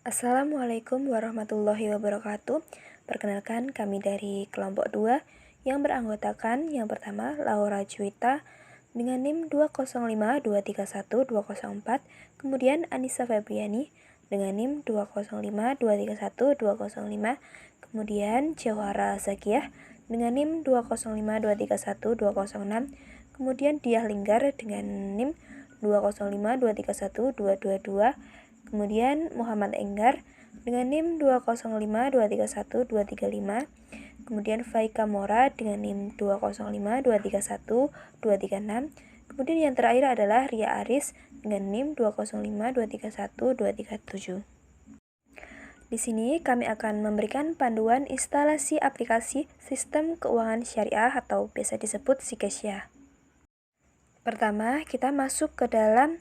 Assalamualaikum warahmatullahi wabarakatuh. Perkenalkan, kami dari kelompok 2 yang beranggotakan yang pertama Laura Juwita dengan NIM 205231204, kemudian Anissa Febriani dengan NIM 205231205, kemudian Jawhara Zakiyah dengan NIM 205231206, kemudian Diah Linggar dengan NIM 205231222, kemudian Muhammad Enggar dengan NIM 205231235, kemudian Faika Mora dengan NIM 205231236, kemudian yang terakhir adalah Ria Aris dengan NIM 205231237. Di sini kami akan memberikan panduan instalasi aplikasi Sistem Keuangan Syariah atau biasa disebut Sikesya. Pertama, kita masuk ke dalam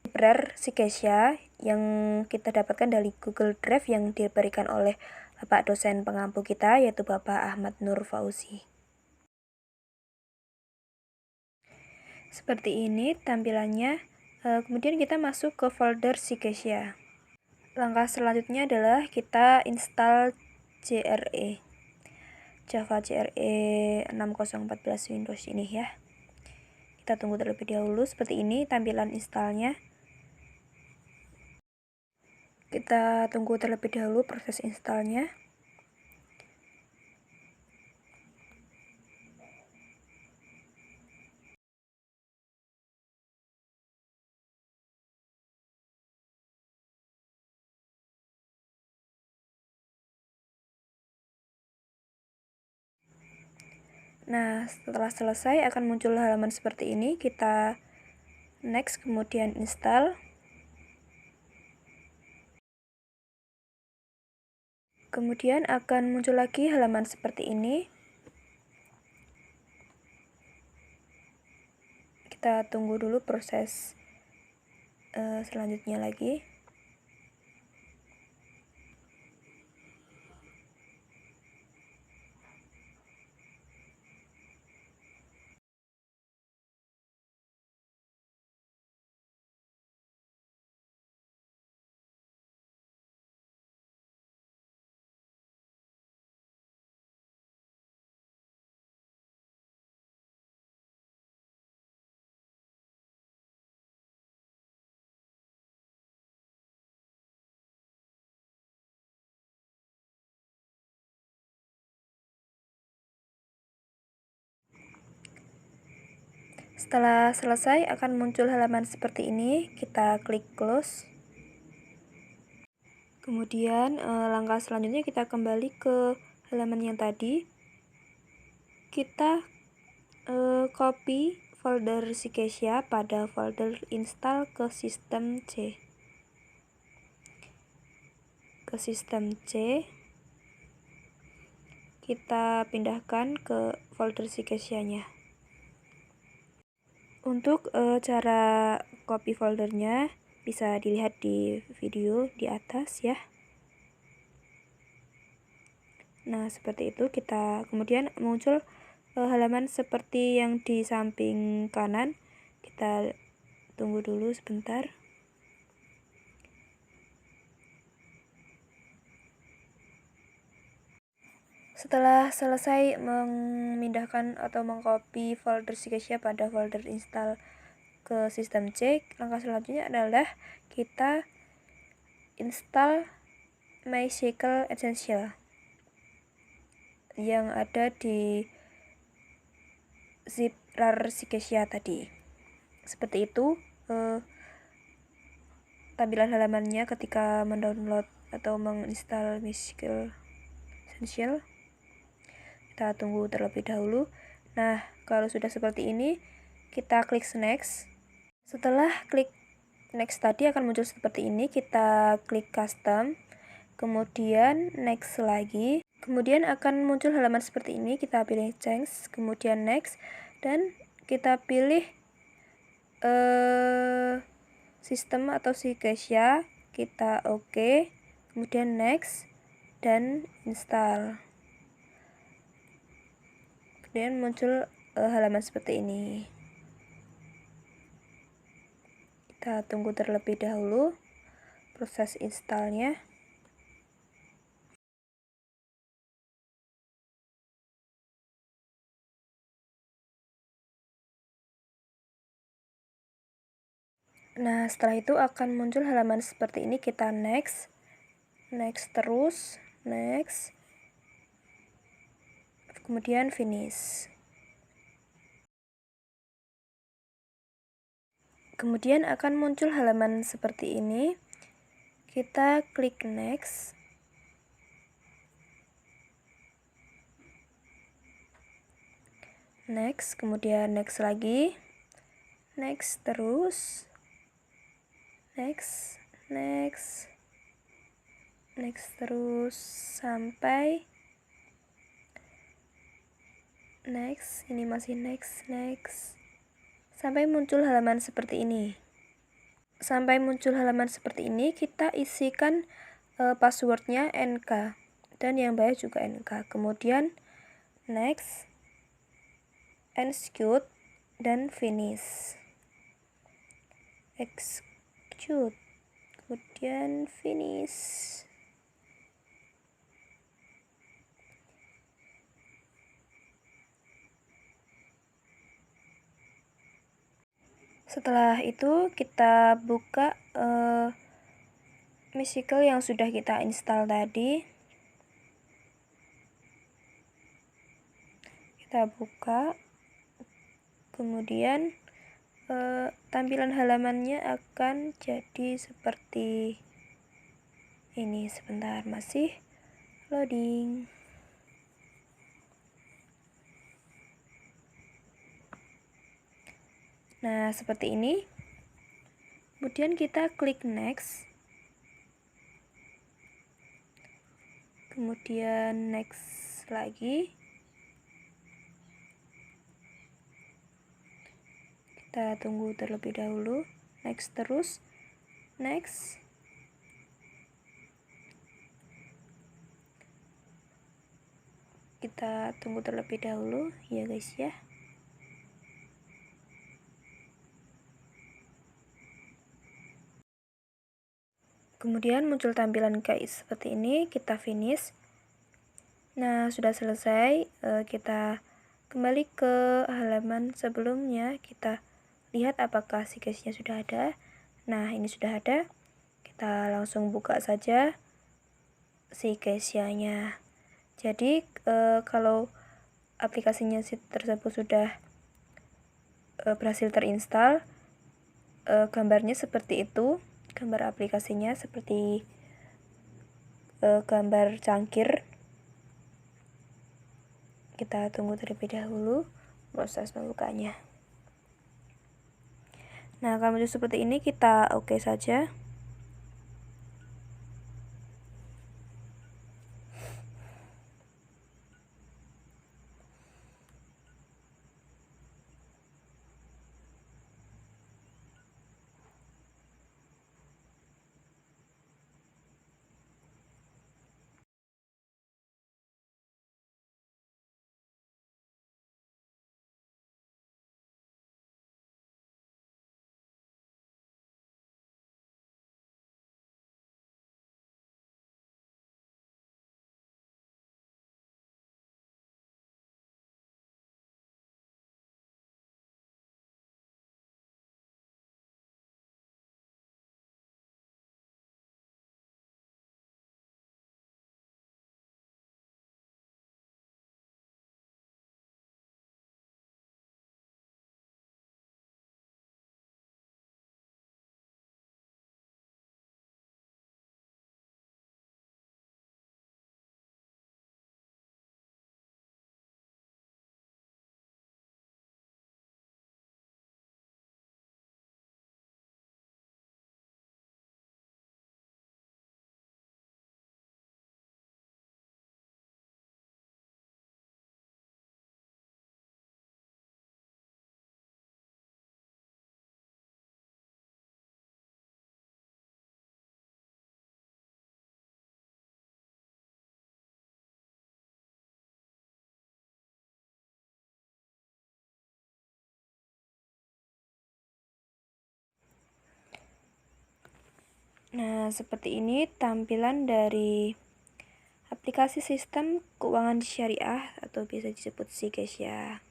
library Sikesya yang kita dapatkan dari Google Drive yang diberikan oleh Bapak dosen pengampu kita, yaitu Bapak Ahmad Nur Fauzi. Seperti ini tampilannya. Kemudian kita masuk ke folder Sikesya. Langkah selanjutnya adalah kita install JRE, Java JRE 6014 Windows ini ya. Kita tunggu terlebih dahulu. Seperti ini tampilan installnya. Kita tunggu terlebih dahulu proses installnya. Nah, setelah selesai akan muncul halaman seperti ini. Kita next, kemudian install. Kemudian akan muncul lagi halaman seperti ini. Kita tunggu dulu proses selanjutnya lagi. Setelah selesai akan muncul halaman seperti ini. Kita klik close. Kemudian langkah selanjutnya kita kembali ke halaman yang tadi. Kita copy folder Sikesya pada folder install ke sistem C. Kita pindahkan ke folder Sikesya-nya. Untuk cara copy foldernya bisa dilihat di video di atas ya. Nah, seperti itu. Kita kemudian muncul halaman seperti yang di samping kanan. Kita tunggu dulu sebentar. Setelah selesai memindahkan atau mengcopy folder Sikesya pada folder install ke sistem C, langkah selanjutnya adalah kita install MySQL Essential yang ada di zip rar Sikesya tadi. Seperti itu tampilan halamannya ketika mendownload atau menginstal MySQL Essential. Kita tunggu terlebih dahulu. Nah, kalau sudah seperti ini, kita klik next. Setelah klik next tadi akan muncul seperti ini. Kita klik custom, kemudian next lagi. Kemudian akan muncul halaman seperti ini. Kita pilih change, kemudian next, dan kita pilih sistem atau Sikesya. Kita oke, kemudian next dan install. Kemudian muncul halaman seperti ini. Kita tunggu terlebih dahulu proses installnya. Nah, setelah itu akan muncul halaman seperti ini. Kita next terus, next, kemudian finish. Kemudian akan muncul halaman seperti ini. Kita klik next. Next, kemudian next lagi. Next terus. Next terus sampai next, ini masih next sampai muncul halaman seperti ini. Sampai muncul halaman seperti ini, kita isikan passwordnya NK dan yang bawah juga NK. Kemudian next, execute, dan finish. Execute, kemudian finish. Setelah itu kita buka Musical yang sudah kita install tadi. Kita buka, kemudian tampilan halamannya akan jadi seperti ini. Sebentar, masih loading. Nah, seperti ini. Kemudian kita klik next. Kemudian next lagi. Kita tunggu terlebih dahulu. Next terus. Next. Kita tunggu terlebih dahulu ya guys ya. Kemudian muncul tampilan guys seperti ini. Kita finish. Nah, sudah selesai. Kita kembali ke halaman sebelumnya. Kita lihat apakah si guysnya sudah ada. Nah, ini sudah ada. Kita langsung buka saja si guysnya. Jadi kalau aplikasinya tersebut sudah berhasil terinstall, gambarnya seperti itu. Gambar aplikasinya seperti gambar cangkir. Kita tunggu terlebih dahulu proses membukanya. Nah, kalau muncul seperti ini kita oke saja. Nah, seperti ini tampilan dari aplikasi sistem keuangan syariah atau biasa disebut SIGES ya.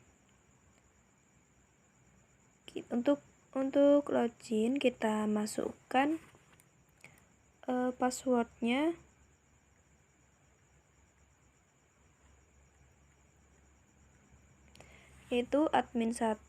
Untuk Untuk login kita masukkan passwordnya. Itu admin1.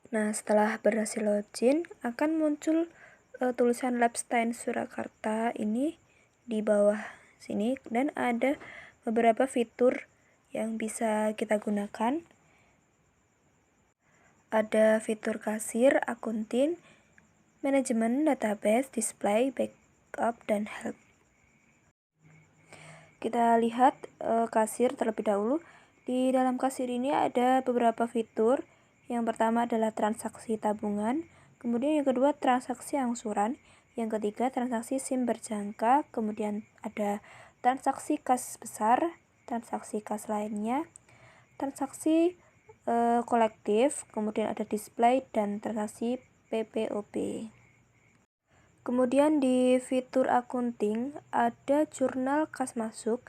Nah, setelah berhasil login akan muncul tulisan Labstein Surakarta ini di bawah sini, dan ada beberapa fitur yang bisa kita gunakan. Ada fitur kasir, akunting, manajemen, database, display, backup, dan help. Kita lihat kasir terlebih dahulu. Di dalam kasir ini ada beberapa fitur. Yang pertama adalah transaksi tabungan, kemudian yang kedua transaksi angsuran, yang ketiga transaksi SIM berjangka, kemudian ada transaksi kas besar, transaksi kas lainnya, transaksi kolektif, kemudian ada display, dan transaksi PPOP. Kemudian di fitur akunting ada jurnal kas masuk,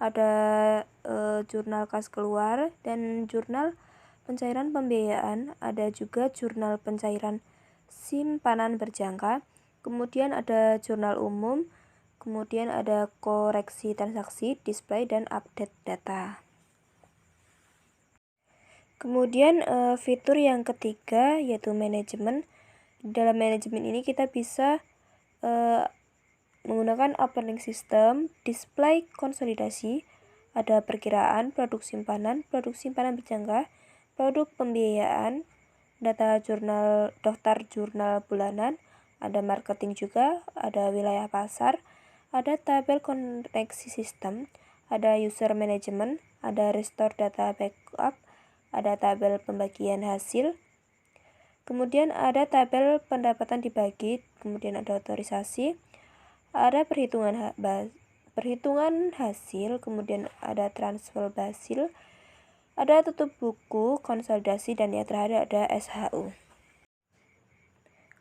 ada jurnal kas keluar, dan jurnal pencairan pembiayaan, ada juga jurnal pencairan simpanan berjangka, kemudian ada jurnal umum, kemudian ada koreksi transaksi, display, dan update data. Kemudian fitur yang ketiga yaitu manajemen. Dalam manajemen ini kita bisa menggunakan operating system, display konsolidasi, ada perkiraan, produk simpanan berjangka, produk pembiayaan, data jurnal, daftar jurnal bulanan, ada marketing juga, ada wilayah pasar, ada tabel koneksi sistem, ada user management, ada restore data backup, ada tabel pembagian hasil, kemudian ada tabel pendapatan dibagi, kemudian ada otorisasi, ada perhitungan hasil, kemudian ada transfer hasil, ada tutup buku, konsolidasi, dan yang terakhir ada SHU.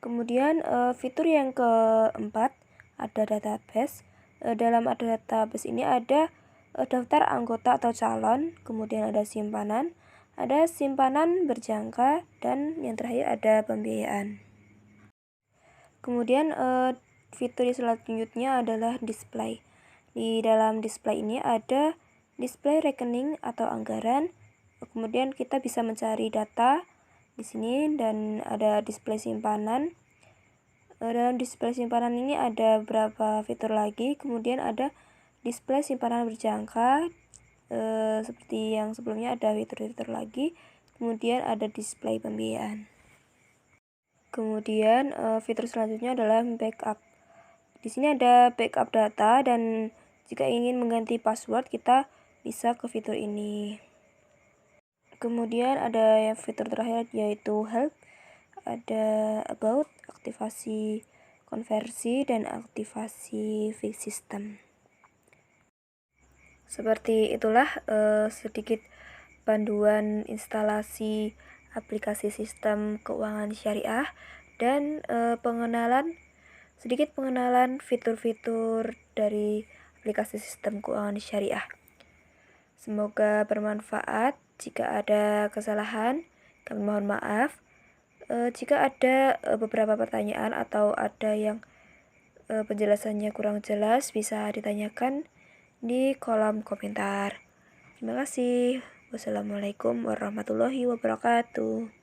Kemudian fitur yang keempat ada database. Dalam database ini ada daftar anggota atau calon, kemudian ada simpanan berjangka, dan yang terakhir ada pembiayaan. Kemudian fitur selanjutnya adalah display. Di dalam display ini ada display rekening atau anggaran. Kemudian kita bisa mencari data di sini, dan ada display simpanan. Dalam display simpanan ini ada beberapa fitur lagi. Kemudian ada display simpanan berjangka. Seperti yang sebelumnya ada fitur-fitur lagi. Kemudian ada display pembiayaan. Kemudian fitur selanjutnya adalah backup. Di sini ada backup data, dan jika ingin mengganti password kita bisa ke fitur ini. Kemudian ada fitur terakhir yaitu help, ada about, aktivasi konversi, dan aktivasi fix system. Seperti itulah sedikit panduan instalasi aplikasi sistem keuangan syariah dan sedikit pengenalan fitur-fitur dari aplikasi sistem keuangan syariah. Semoga bermanfaat. Jika ada kesalahan, kami mohon maaf. Jika ada beberapa pertanyaan atau ada yang penjelasannya kurang jelas, bisa ditanyakan di kolom komentar. Terima kasih. Wassalamualaikum warahmatullahi wabarakatuh.